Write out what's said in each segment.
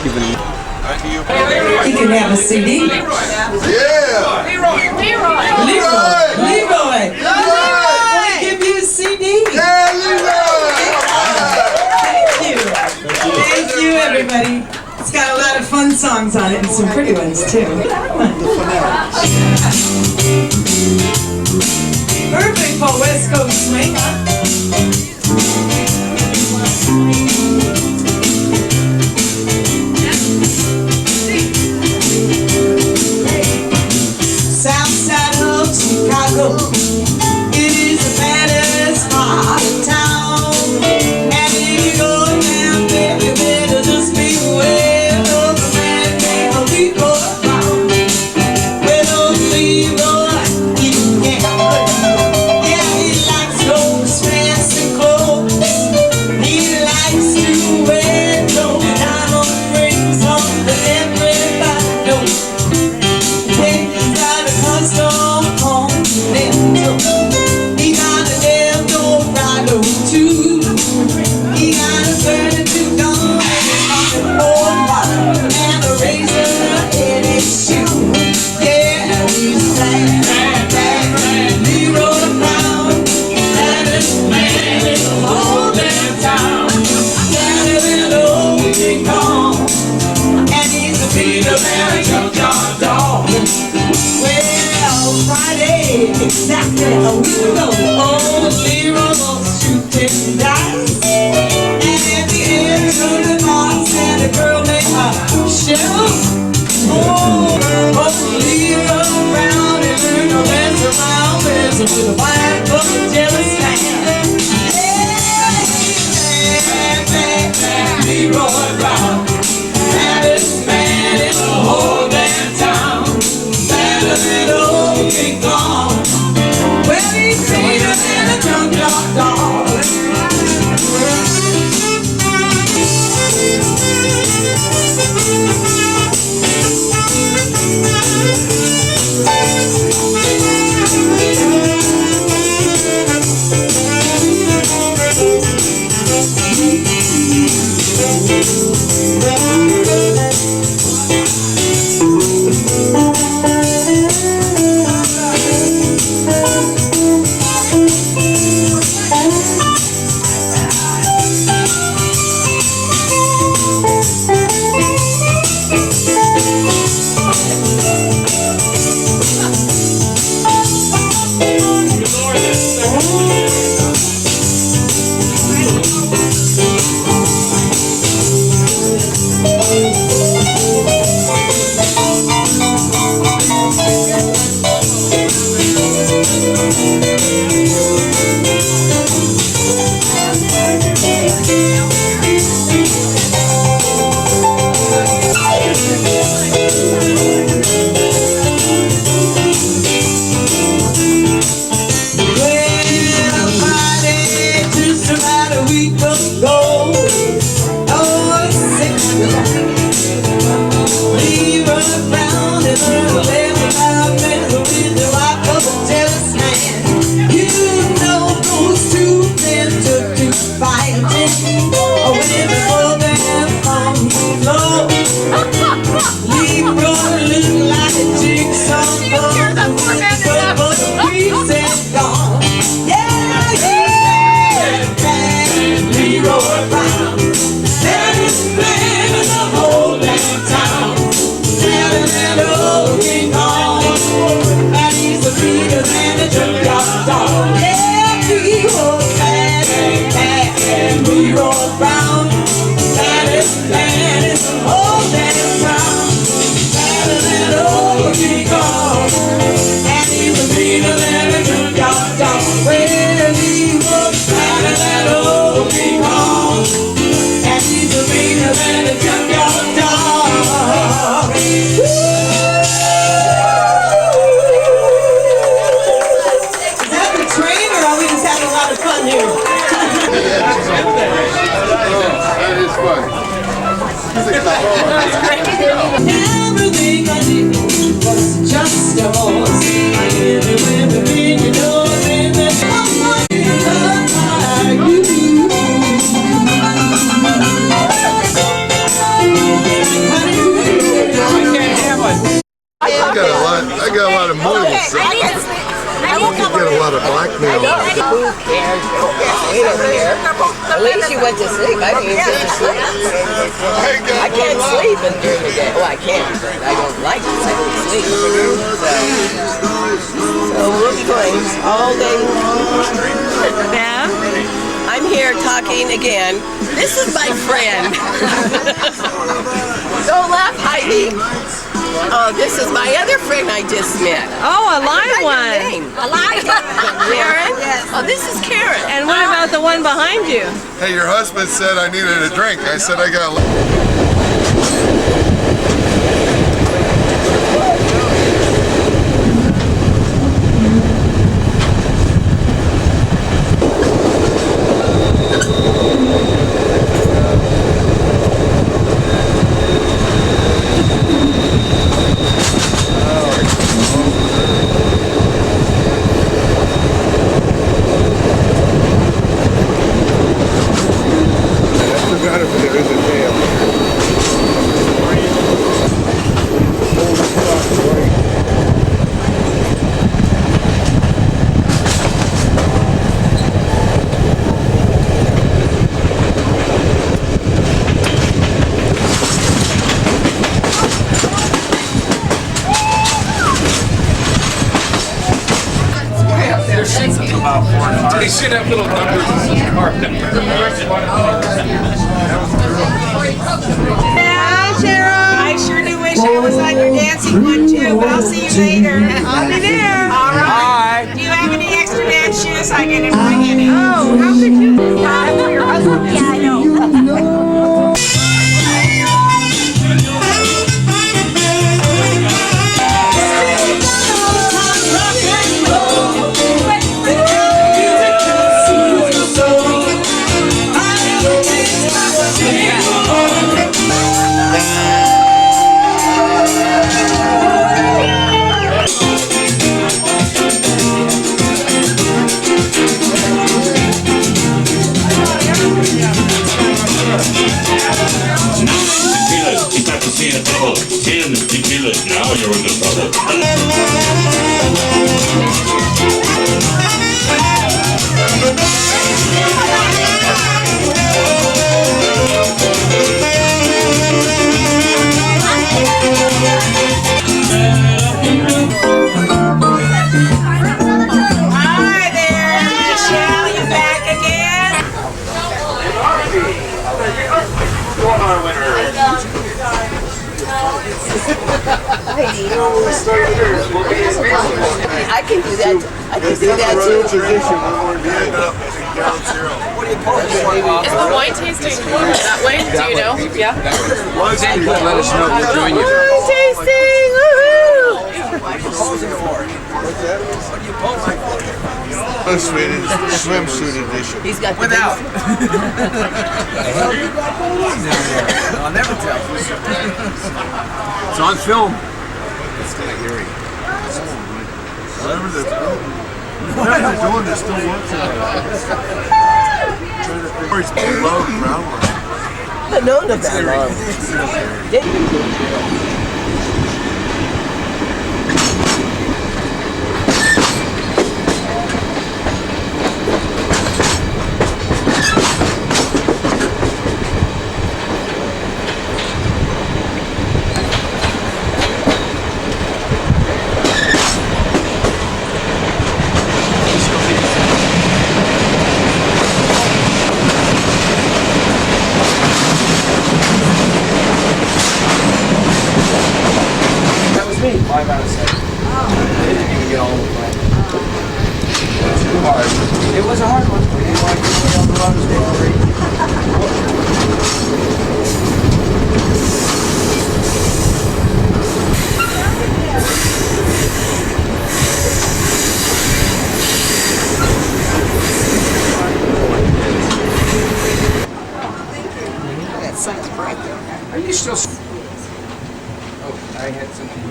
He can have a CD. Yeah! Leroy! I'll give you a CD. Yeah, Leroy! Thank you, everybody. It's got a lot of fun songs on it and some pretty ones, too. Perfect for West Coast swing. South side of Chicago, it is the baddest part of town. And if you go down, baby, better just be aware of the man named Leroy Brown. Well, Leroy, he can gamble. Yeah, he likes those fancy clothes. He likes to wear those diamond rings on the everybody knows. He's got a custom Continental. He got an Eldorado too. He got a 32 gun and a razor in his shoe. Yeah, he's bad. Leroy Brown, baddest man in the whole damn town. Better than old King Kong, and he's a Peter Man, a junkyard dog. Well, Friday, exactly a week ago, old Leroy was shooting dice. And at the end of the box, and a girl named Cheryl. Oh, Leroy Brown, and her no mess around, messing with a black bucket jealous man. Yeah, Leroy Brown, baddest man in the whole damn town. Better than old King Kong. Well, he's sweeter than a junkyard dog. Everything I did was just yours. I did it with the finger doors in the someone like you. lot of blackmail. Who cares? We don't care. At least you went to sleep. I didn't even get to sleep. I can't sleep during the day. Well, I can, but I don't like to sleep. So we'll be going all day long. Bev? I'm here talking again. This is my friend. Don't laugh, Heidi. Oh, this is my other friend I just met. Oh, a live one. Karen? Yes. Oh, this is Karen. And what about the one behind you? Hey, your husband said I needed a drink. I said I got. They should have little numbers in the car number. Hi, Cheryl. I sure do wish I was on your dancing one too, but I'll see you later. I'll be there. All right. Do you have any extra dance shoes? I can bring any. Oh, how could you? For your husband? Yeah, I know. Now you're in the trouble. Hi there, Michelle. You back again? I can do that. I can do that too. Is the wine tasting that way? Do you know? Yeah. Let us know. We'll join you. Wine tasting! Woohoo! Swimsuit edition. He's got the Without. I'll never tell. It's on film. It's kind of eerie. Whatever they're doing, they still want to. It's below ground level. I've known of that long. It was a hard one. We didn't want to get away on the runs. That sun's bright though. Are you still? Oh, I had something.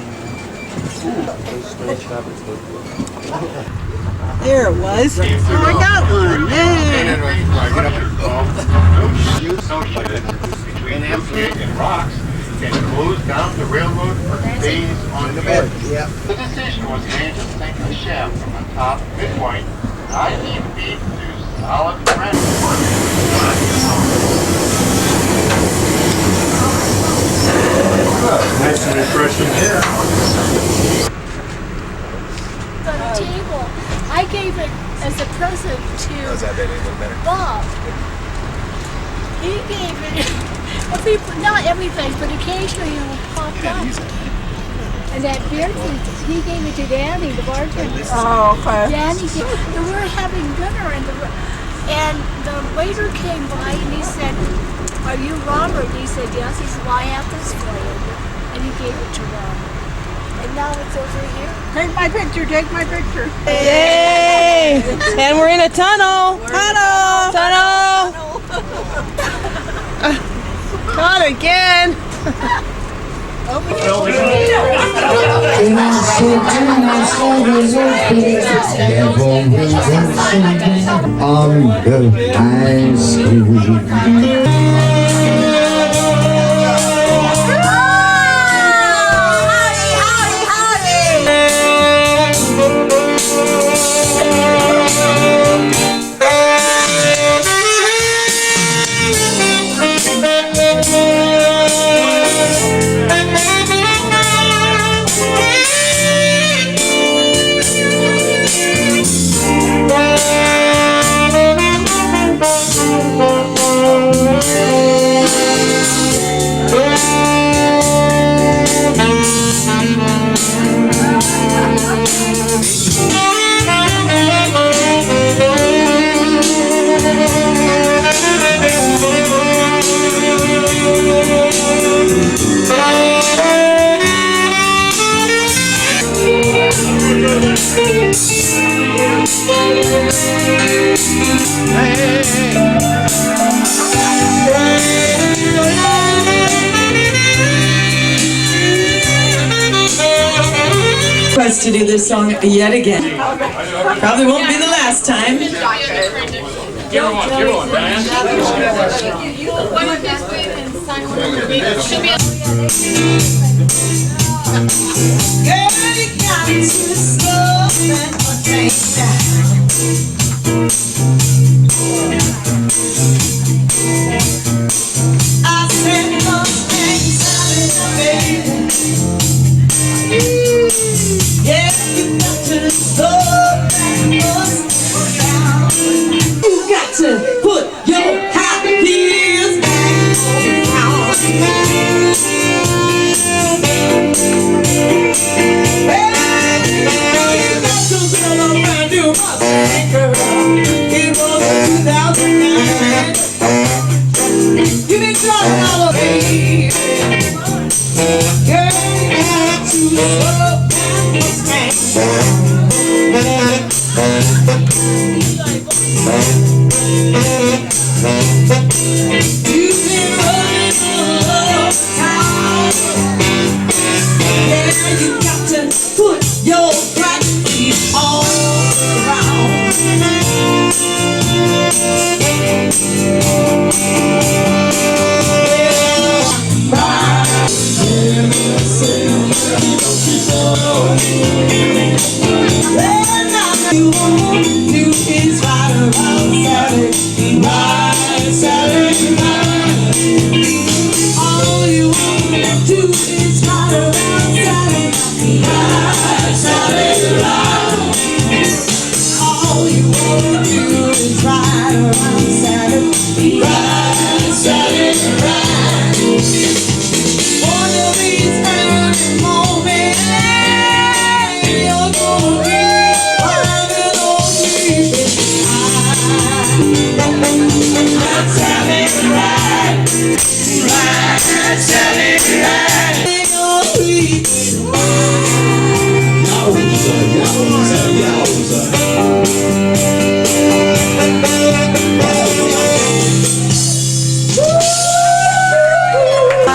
There it was. Oh, I got one. Yay! Between Kinkaid and rocks, and closed down the railroad for days on end. Yeah. The decision was made to sink the shaft from the top midpoint 90 feet to solid granite. Nice and refreshing. Yeah. The table, I gave it as a present to Bob. He gave it, not everything, but occasionally it will pop up. And that beer thing, he gave it to Danny, the bartender. Oh, okay. Danny, we were having dinner and the waiter came by and he said, "Are you Robert?" He said, "Yes." He said, "Well, I have this for you." And he gave it to Robert. And now it's over here. Take my picture, take my picture. Yay! And we're in a tunnel. Tunnel. Tunnel. Not again. On the ice cream. Request to do this song yet again. Probably won't be the last time. Give her one, man. Girl, you got to slow that train down. I said those things baby. Yeah, you got to slow that bus down. You got to put your high heels back on. You got to sell a brand new Mustang, girl. It was 2009. You been driving all over, baby. Girl, you got to slow